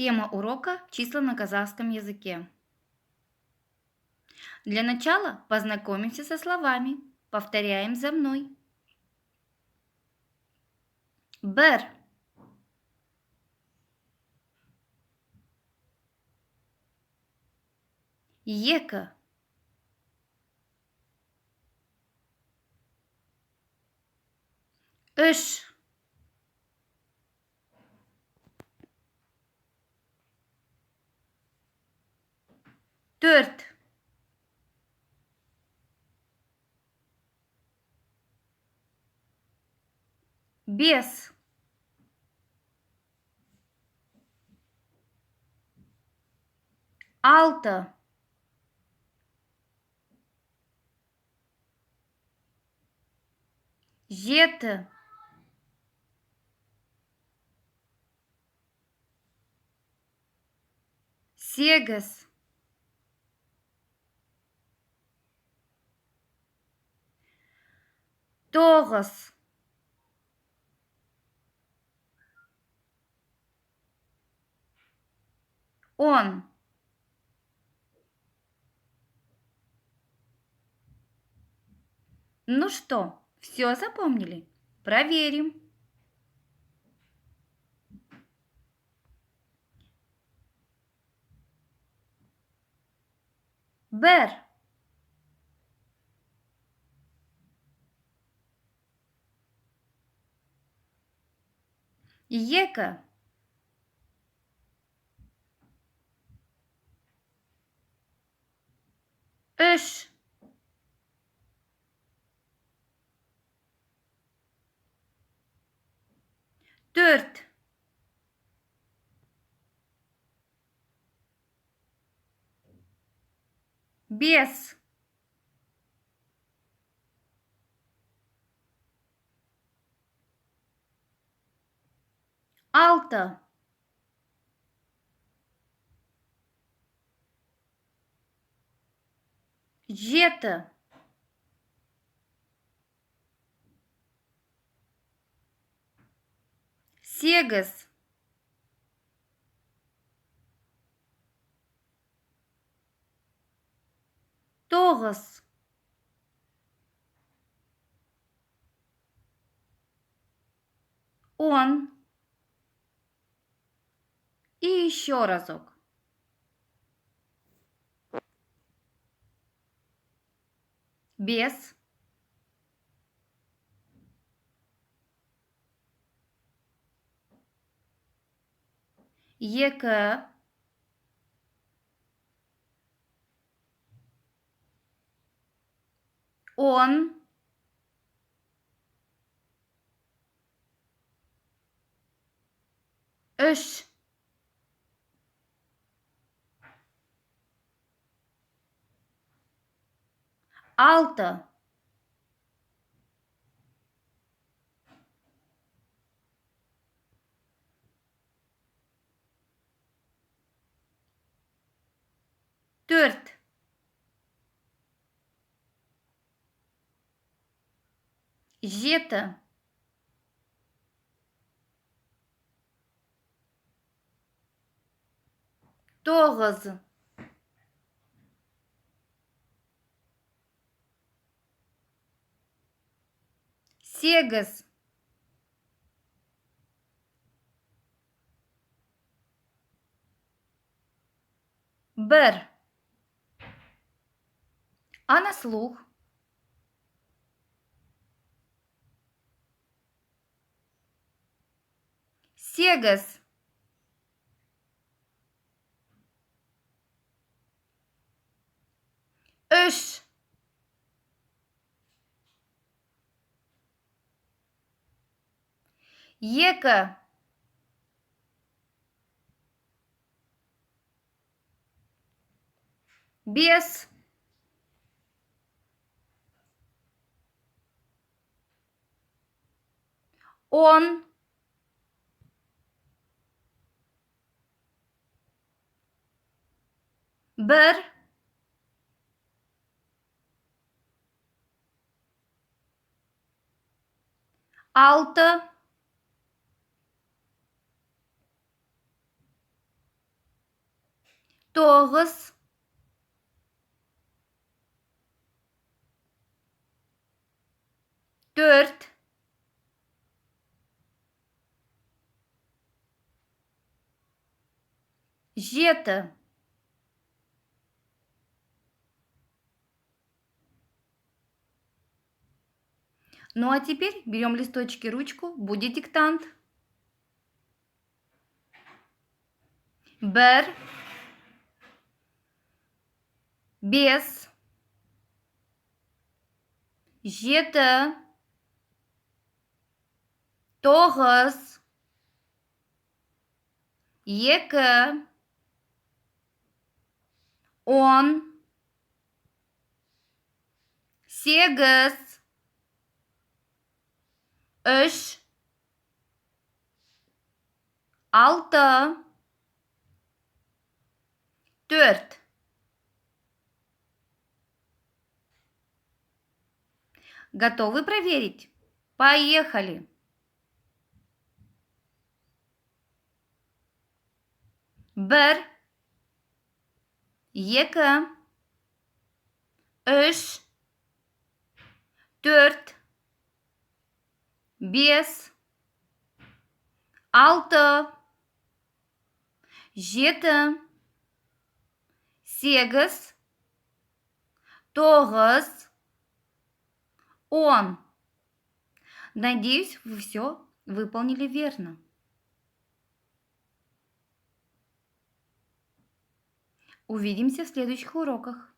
Тема урока «Числа на казахском языке». Для начала познакомимся со словами. Повторяем за мной. Бір, екі, үш, төрт, бес, алты, жеті, сегіз, тоғыз, он. Ну что, все запомнили? Проверим. Бір, екі, үш, төрт, бес, алты, жеті, сегіз, тоғыз, он. И еще разок. Бес, екі, он, үш, алты, төрт, жеті, тоғыз, сегіз, бір. А на слух? Сегіз, үш, екі, бес, он, бір, алты, Тогыз. Төрт. Жеті. Ну а теперь берем листочки, ручку, будет диктант. Бір, бес, жеті, тоғыз, екі, 10, сегіз, үш, алты, төрт. Готовы проверить? Поехали! Бір, екі, үш, төрт, бес, алты, жеті, сегіз, тоғыз, 10. Надеюсь, вы все выполнили верно. Увидимся в следующих уроках.